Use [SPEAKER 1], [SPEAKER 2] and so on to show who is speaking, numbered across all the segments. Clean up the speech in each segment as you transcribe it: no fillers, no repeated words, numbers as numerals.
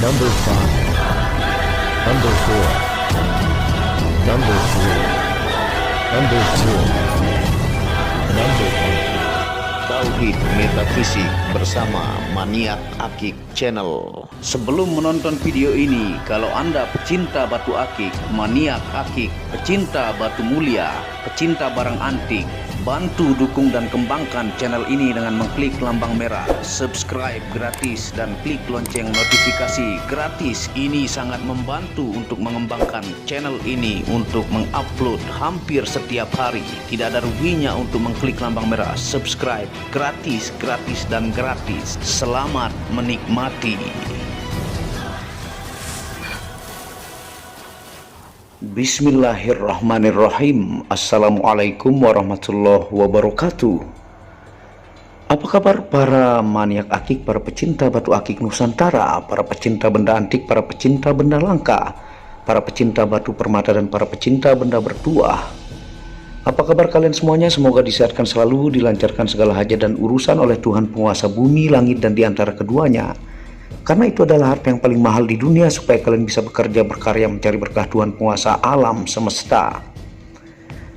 [SPEAKER 1] Number 5, Number 4, Number 3, Number 2, Number 1.
[SPEAKER 2] Tauhid Metafisik bersama Maniak Akik Channel. Sebelum menonton video ini, kalau Anda pecinta batu akik, maniak akik, pecinta batu mulia, pecinta barang antik, bantu dukung dan kembangkan channel ini dengan mengklik lambang merah subscribe gratis dan klik lonceng notifikasi gratis. Ini sangat membantu untuk mengembangkan channel ini untuk mengupload hampir setiap hari. Tidak ada ruginya untuk mengklik lambang merah subscribe, gratis dan gratis. Selamat menikmati. Bismillahirrahmanirrahim. Assalamualaikum warahmatullahi wabarakatuh. Apa kabar para maniak akik, para pecinta batu akik Nusantara, para pecinta benda antik, para pecinta benda langka, para pecinta batu permata, dan para pecinta benda bertuah? Apa kabar kalian semuanya? Semoga disehatkan selalu, dilancarkan segala hajat dan urusan oleh Tuhan penguasa bumi, langit, dan di antara keduanya. Karena itu adalah harta yang paling mahal di dunia, supaya kalian bisa bekerja, berkarya, mencari berkah Tuhan penguasa alam semesta.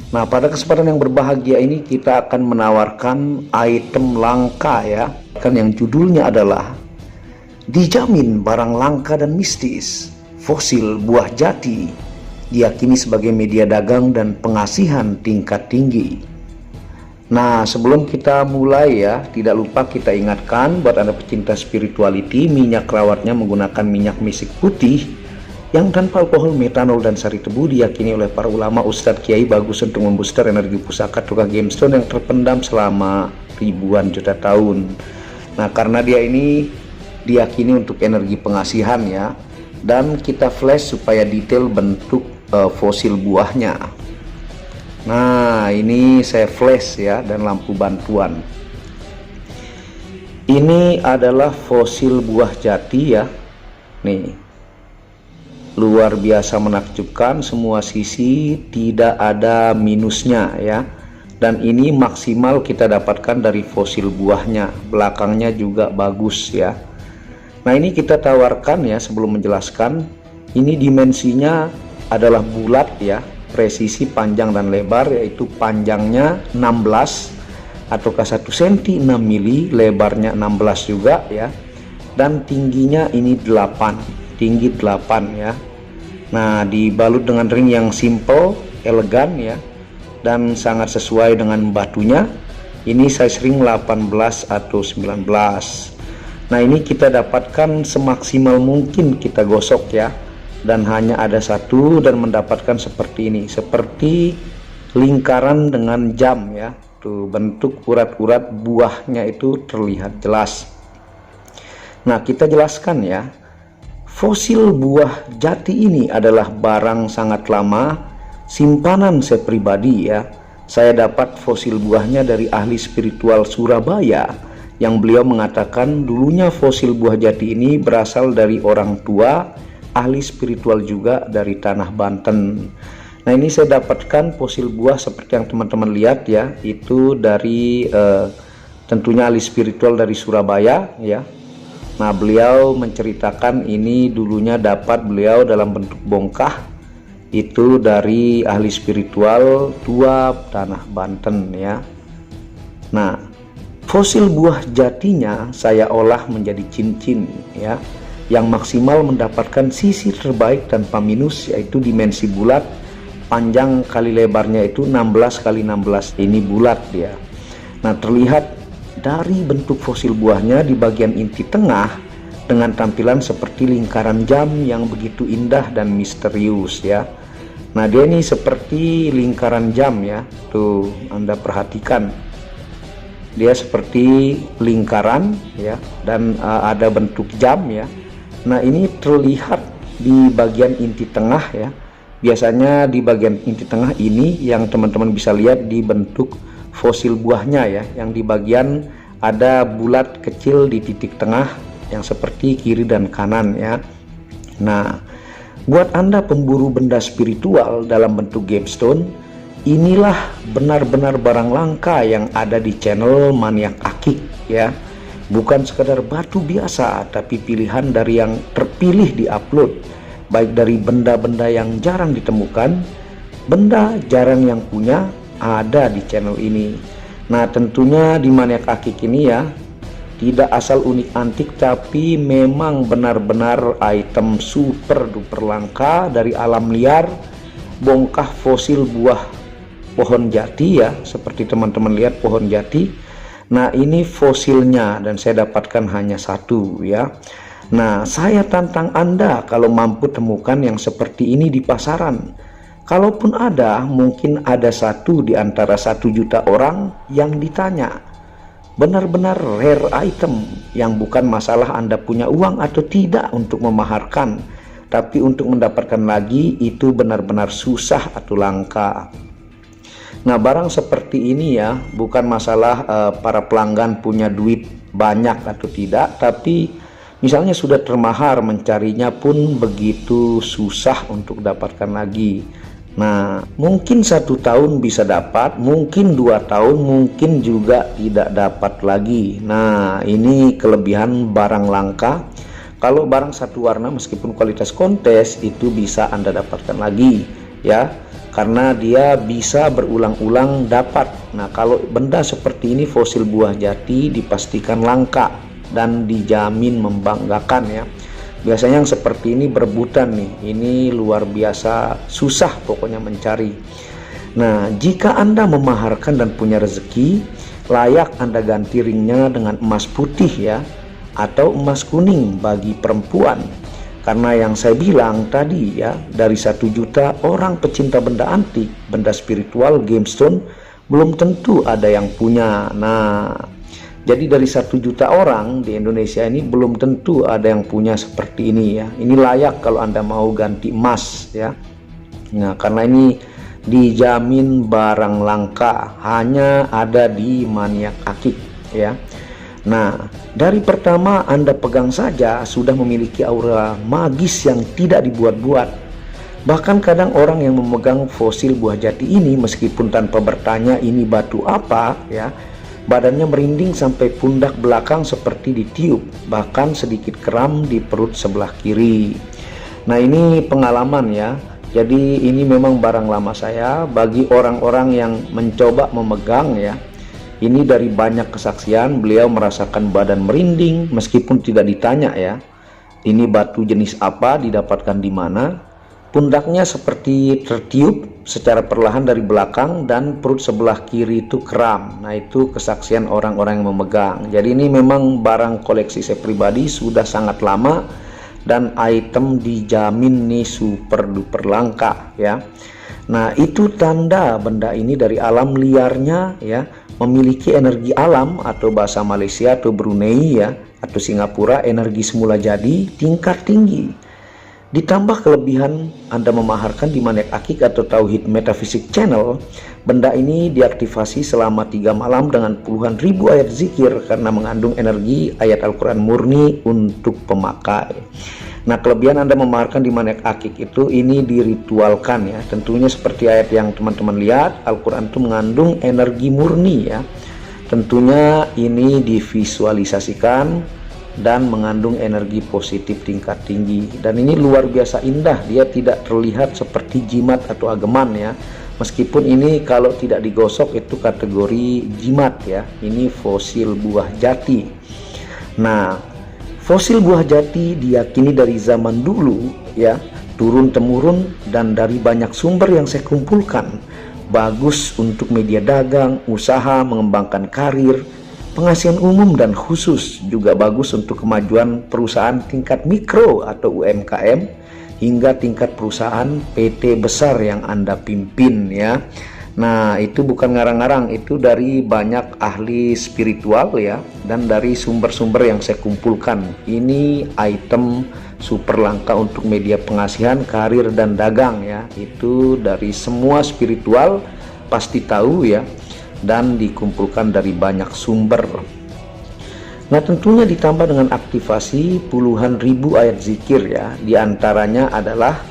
[SPEAKER 2] Nah, pada kesempatan yang berbahagia ini kita akan menawarkan item langka ya, kan, yang judulnya adalah dijamin barang langka dan mistis, fosil buah jati, diyakini sebagai media dagang dan pengasihan tingkat tinggi. Nah, sebelum kita mulai ya, tidak lupa kita ingatkan buat Anda pecinta spirituality, minyak rawatnya menggunakan minyak misik putih yang tanpa alkohol, metanol, dan sari tebu, diyakini oleh para ulama, ustadz, kiai, bagus untuk membooster energi pusaka tukang gemstone yang terpendam selama ribuan juta tahun. Nah, karena dia ini diyakini untuk energi pengasihan ya, dan kita flash supaya detail bentuk fosil buahnya. Nah, ini saya flash ya, dan lampu bantuan. Ini adalah fosil buah jati ya. Nih, luar biasa menakjubkan, semua sisi tidak ada minusnya ya. Dan ini maksimal kita dapatkan dari fosil buahnya. Belakangnya juga bagus ya. Nah, ini kita tawarkan ya, sebelum menjelaskan. Ini dimensinya adalah bulat ya, presisi panjang dan lebar, yaitu panjangnya 16 ataukah 1 cm 6 mili, lebarnya 16 juga ya, dan tingginya ini 8, tinggi 8 ya. Nah, dibalut dengan ring yang simple, elegan ya, dan sangat sesuai dengan batunya. Ini size ring 18 atau 19. Nah, ini kita dapatkan semaksimal mungkin kita gosok ya, dan hanya ada satu, dan mendapatkan seperti ini, seperti lingkaran dengan jam ya. Tuh, bentuk urat-urat buahnya itu terlihat jelas. Nah, kita jelaskan ya, fosil buah jati ini adalah barang sangat lama, simpanan saya pribadi ya. Saya dapat fosil buahnya dari ahli spiritual Surabaya, yang beliau mengatakan dulunya fosil buah jati ini berasal dari orang tua ahli spiritual juga dari tanah Banten. Nah, ini saya dapatkan fosil buah seperti yang teman-teman lihat ya, itu dari tentunya ahli spiritual dari Surabaya ya. Nah, beliau menceritakan ini dulunya dapat beliau dalam bentuk bongkah, itu dari ahli spiritual tua tanah Banten ya. Nah, fosil buah jatinya saya olah menjadi cincin ya, yang maksimal mendapatkan sisi terbaik tanpa minus, yaitu dimensi bulat, panjang kali lebarnya itu 16 kali 16, ini bulat ya. Nah, terlihat dari bentuk fosil buahnya di bagian inti tengah dengan tampilan seperti lingkaran jam yang begitu indah dan misterius ya. Nah, dia ini seperti lingkaran jam ya, tuh Anda perhatikan, dia seperti lingkaran ya, dan ada bentuk jam ya. Nah, ini terlihat di bagian inti tengah ya. Biasanya di bagian inti tengah ini yang teman-teman bisa lihat di bentuk fosil buahnya ya, yang di bagian ada bulat kecil di titik tengah yang seperti kiri dan kanan ya. Nah, buat Anda pemburu benda spiritual dalam bentuk gemstone, inilah benar-benar barang langka yang ada di channel Maniak Akik ya. Bukan sekadar batu biasa, tapi pilihan dari yang terpilih terpilih diupload, baik dari benda-benda yang jarang ditemukan, benda jarang yang punya, ada di channel ini. Nah tentunya di Maniak Akik ini ya, tidak asal unik antik, tapi memang benar-benar item super duper langka dari alam liar, bongkah fosil buah pohon jati ya, seperti teman-teman lihat pohon jati. Nah ini fosilnya dan saya dapatkan hanya satu ya. Nah saya tantang Anda kalau mampu temukan yang seperti ini di pasaran. Kalaupun ada, mungkin ada satu di antara 1 juta orang yang ditanya. Benar-benar rare item yang bukan masalah Anda punya uang atau tidak untuk memaharkan, tapi untuk mendapatkan lagi itu benar-benar susah atau langka. Nah barang seperti ini ya, bukan masalah para pelanggan punya duit banyak atau tidak, tapi misalnya sudah termahar, mencarinya pun begitu susah untuk dapatkan lagi. Nah mungkin 1 tahun bisa dapat, mungkin 2 tahun, mungkin juga tidak dapat lagi. Nah ini kelebihan barang langka. Kalau barang satu warna meskipun kualitas kontes itu bisa Anda dapatkan lagi ya, karena dia bisa berulang-ulang dapat. Nah kalau benda seperti ini fosil buah jati dipastikan langka dan dijamin membanggakan ya. Biasanya yang seperti ini berebutan nih, ini luar biasa susah pokoknya mencari. Nah jika Anda memaharkan dan punya rezeki, layak Anda ganti ringnya dengan emas putih ya, atau emas kuning bagi perempuan. Karena yang saya bilang tadi ya, dari 1 juta orang pecinta benda antik, benda spiritual, gemstone, belum tentu ada yang punya. Nah jadi dari 1 juta orang di Indonesia ini belum tentu ada yang punya seperti ini ya. Ini layak kalau Anda mau ganti emas ya. Nah karena ini dijamin barang langka, hanya ada di Maniak Akik ya. Nah dari pertama Anda pegang saja sudah memiliki aura magis yang tidak dibuat-buat. Bahkan kadang orang yang memegang fosil buah jati ini meskipun tanpa bertanya ini batu apa ya, badannya merinding sampai pundak belakang seperti ditiup, bahkan sedikit kram di perut sebelah kiri. Nah ini pengalaman ya, jadi ini memang barang lama saya. Bagi orang-orang yang mencoba memegang ya, ini dari banyak kesaksian beliau merasakan badan merinding meskipun tidak ditanya ya, ini batu jenis apa, didapatkan di mana. Pundaknya seperti tertiup secara perlahan dari belakang dan perut sebelah kiri itu kram. Nah itu kesaksian orang-orang yang memegang. Jadi ini memang barang koleksi saya pribadi, sudah sangat lama dan item dijamin nih super duper langka ya. Nah itu tanda benda ini dari alam liarnya ya, memiliki energi alam atau bahasa Malaysia atau Brunei ya, atau Singapura, energi semula jadi tingkat tinggi. Ditambah kelebihan Anda memaharkan di Maniak Akik atau Tauhid Metafisik Channel, benda ini diaktifasi selama 3 malam dengan puluhan ribu ayat zikir karena mengandung energi ayat Al-Quran murni untuk pemakai. Nah kelebihan Anda memaharkan di Maniak Akik itu ini diritualkan ya, tentunya seperti ayat yang teman-teman lihat, Al-Quran itu mengandung energi murni ya, tentunya ini divisualisasikan dan mengandung energi positif tingkat tinggi. Dan ini luar biasa indah, dia tidak terlihat seperti jimat atau ageman ya, meskipun ini kalau tidak digosok itu kategori jimat ya. Ini fosil buah jati. Nah fosil buah jati diyakini dari zaman dulu ya, turun temurun, dan dari banyak sumber yang saya kumpulkan, bagus untuk media dagang, usaha, mengembangkan karir, pengasihan umum, dan khusus juga bagus untuk kemajuan perusahaan tingkat mikro atau UMKM hingga tingkat perusahaan PT besar yang Anda pimpin ya. Nah itu bukan ngarang-ngarang, itu dari banyak ahli spiritual ya, dan dari sumber-sumber yang saya kumpulkan. Ini item super langka untuk media pengasihan, karir, dan dagang ya. Itu dari semua spiritual pasti tahu ya, dan dikumpulkan dari banyak sumber. Nah tentunya ditambah dengan aktivasi puluhan ribu ayat zikir ya, diantaranya adalah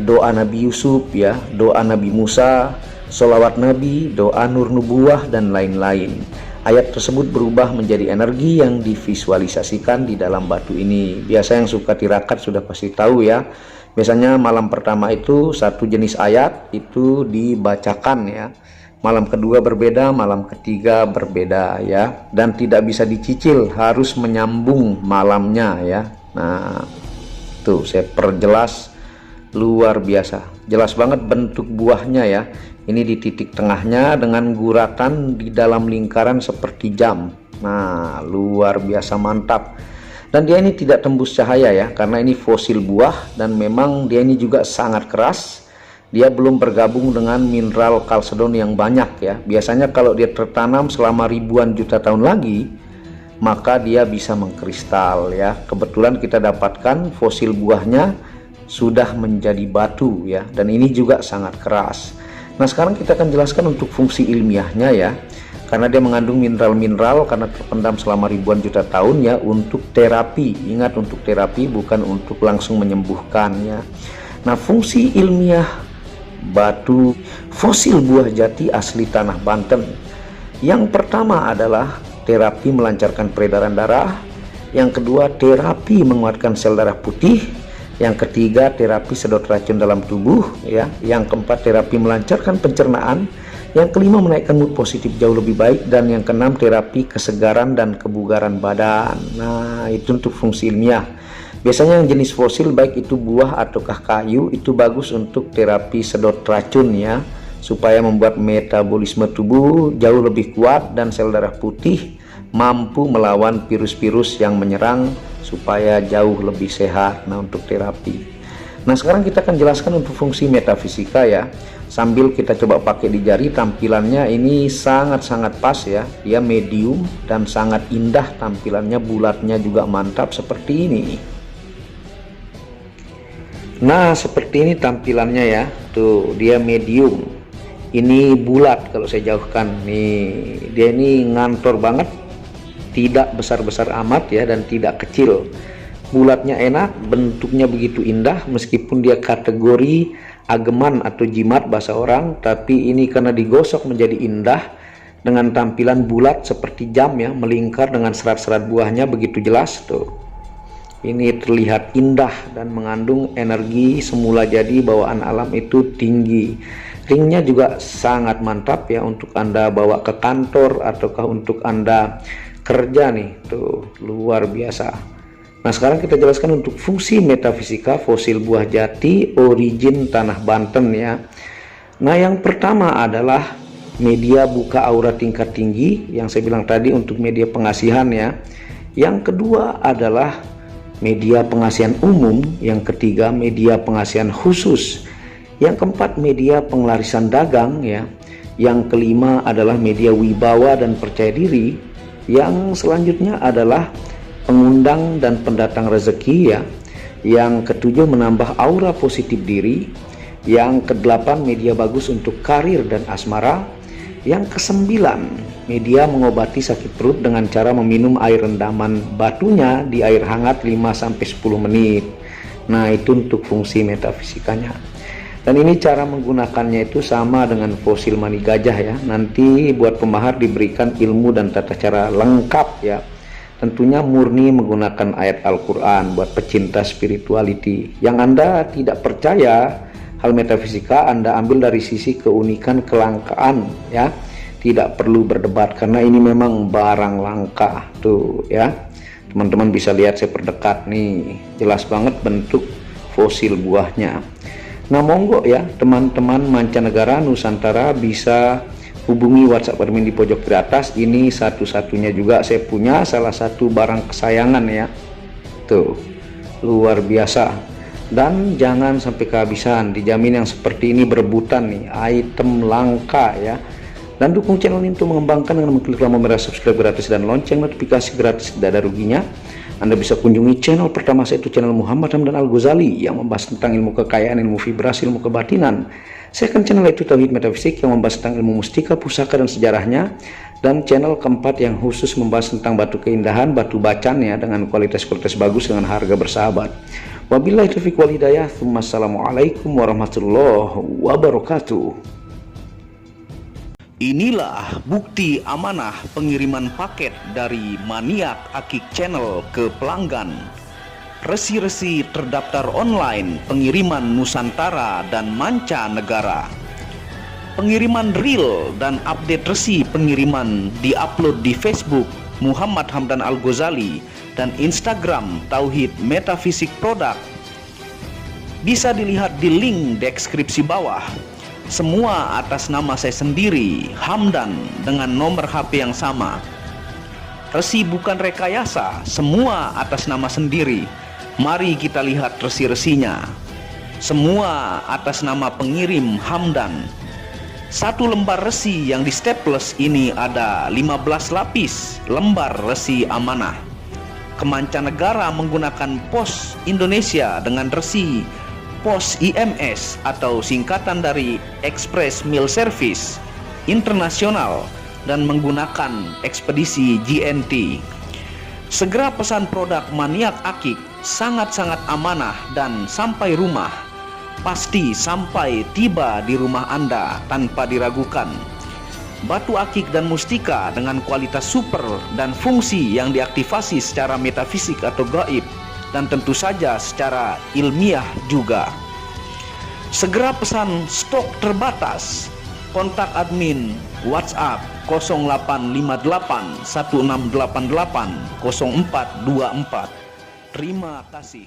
[SPEAKER 2] doa Nabi Yusuf ya, doa Nabi Musa, sholawat Nabi, doa Nur Nubuwah, dan lain-lain. ayat tersebut berubah menjadi energi yang divisualisasikan di dalam batu ini. Biasa yang suka tirakat sudah pasti tahu ya. Biasanya malam pertama itu satu jenis ayat itu dibacakan ya. Malam kedua berbeda, malam ketiga berbeda ya. Dan tidak bisa dicicil, harus menyambung malamnya ya. Nah, tuh saya perjelas, luar biasa. Jelas banget bentuk buahnya ya. Ini di titik tengahnya dengan guratan di dalam lingkaran seperti jam. Nah, luar biasa mantap. Dan dia ini tidak tembus cahaya ya, karena ini fosil buah dan memang dia ini juga sangat keras. Dia belum bergabung dengan mineral kalsedon yang banyak ya. Biasanya kalau dia tertanam selama ribuan juta tahun lagi, maka dia bisa mengkristal ya. Kebetulan kita dapatkan fosil buahnya sudah menjadi batu ya, dan ini juga sangat keras. Nah, sekarang kita akan jelaskan untuk fungsi ilmiahnya ya, karena dia mengandung mineral-mineral karena terpendam selama ribuan juta tahun ya, untuk terapi. Ingat, untuk terapi, bukan untuk langsung menyembuhkan ya. Nah, fungsi ilmiah batu fosil buah jati asli tanah Banten, yang pertama adalah terapi melancarkan peredaran darah, yang kedua terapi menguatkan sel darah putih, yang ketiga terapi sedot racun dalam tubuh ya, yang keempat terapi melancarkan pencernaan, yang kelima menaikkan mood positif jauh lebih baik, dan yang keenam terapi kesegaran dan kebugaran badan. Nah, itu untuk fungsi ilmiah. Biasanya yang jenis fosil baik itu buah ataukah kayu itu bagus untuk terapi sedot racun ya, supaya membuat metabolisme tubuh jauh lebih kuat dan sel darah putih mampu melawan virus-virus yang menyerang supaya jauh lebih sehat. Nah, untuk terapi. Nah, sekarang kita akan jelaskan untuk fungsi metafisika ya. Sambil kita coba pakai di jari, tampilannya ini sangat-sangat pas ya. Dia medium dan sangat indah tampilannya, bulatnya juga mantap seperti ini. Nah, seperti ini tampilannya ya. Tuh, dia medium. Ini bulat kalau saya jauhkan. Nih, dia ini ngantor banget. Tidak besar-besar amat ya, dan tidak kecil. Bulatnya enak, bentuknya begitu indah, meskipun dia kategori ageman atau jimat bahasa orang, tapi ini karena digosok menjadi indah dengan tampilan bulat seperti jam ya, melingkar dengan serat-serat buahnya begitu jelas tuh. Ini terlihat indah dan mengandung energi semula jadi bawaan alam itu tinggi. Ringnya juga sangat mantap ya, untuk Anda bawa ke kantor ataukah untuk Anda kerja nih, tuh luar biasa. Nah, sekarang kita jelaskan untuk fungsi metafisika fosil buah jati origin tanah Banten ya. Nah, yang pertama adalah media buka aura tingkat tinggi yang saya bilang tadi untuk media pengasihan ya. Yang kedua adalah media pengasihan umum, yang ketiga media pengasihan khusus, yang keempat media pengelarisan dagang ya, yang kelima adalah media wibawa dan percaya diri, yang selanjutnya adalah pengundang dan pendatang rezeki ya, yang ketujuh menambah aura positif diri, yang kedelapan media bagus untuk karir dan asmara, yang kesembilan media mengobati sakit perut dengan cara meminum air rendaman batunya di air hangat 5-10 menit. Nah, itu untuk fungsi metafisikanya. Dan ini cara menggunakannya itu sama dengan fosil mani gajah ya. Nanti buat pemahar diberikan ilmu dan tata cara lengkap ya. Tentunya murni menggunakan ayat Al-Quran buat pecinta spirituality. Yang Anda tidak percaya hal metafisika, Anda ambil dari sisi keunikan kelangkaan ya. Tidak perlu berdebat karena ini memang barang langka tuh ya. Teman-teman bisa lihat, saya perdekat nih, jelas banget bentuk fosil buahnya. Nah, monggo ya teman-teman mancanegara Nusantara bisa hubungi WhatsApp admin di pojok kiri atas. Ini satu-satunya juga saya punya, salah satu barang kesayangan ya. Tuh, luar biasa. Dan jangan sampai kehabisan, dijamin yang seperti ini berebutan nih, item langka ya. Dan dukung channel ini untuk mengembangkan dengan mengklik tombol merah subscribe gratis dan lonceng notifikasi gratis, tidak ada ruginya. Anda bisa kunjungi channel pertama saya, itu channel Muhammad Hamdan Al-Ghazali yang membahas tentang ilmu kekayaan, ilmu vibrasi, ilmu kebatinan. Second channel itu Tauhid Metafisik yang membahas tentang ilmu mustika, pusaka dan sejarahnya. Dan channel keempat yang khusus membahas tentang batu keindahan, batu bacan ya, dengan kualitas-kualitas bagus dengan harga bersahabat. Wabillahi taufiq wal hidayah. Assalamualaikum warahmatullahi wabarakatuh. Inilah bukti amanah pengiriman paket dari Maniak Akik Channel ke pelanggan. Resi-resi terdaftar online pengiriman Nusantara dan mancanegara. Pengiriman real dan update resi pengiriman diupload di Facebook Muhammad Hamdan Al-Ghazali dan Instagram Tauhid Metafisik Produk. Bisa dilihat di link deskripsi bawah. Semua atas nama saya sendiri, Hamdan, dengan nomor HP yang sama. Resi bukan rekayasa, semua atas nama sendiri. Mari kita lihat resi-resinya. Semua atas nama pengirim Hamdan. Satu lembar resi yang di staples ini ada 15 lapis lembar resi amanah. Kemancanegara menggunakan pos Indonesia dengan resi pos IMS atau singkatan dari Express Mail Service Internasional dan menggunakan ekspedisi GNT. Segera pesan produk Maniak Akik, sangat-sangat amanah dan sampai rumah. Pasti sampai tiba di rumah Anda tanpa diragukan. Batu akik dan mustika dengan kualitas super dan fungsi yang diaktifasi secara metafisik atau gaib, dan tentu saja secara ilmiah juga. Segera pesan, stok terbatas. Kontak admin WhatsApp 0858 1688 0424. Terima kasih.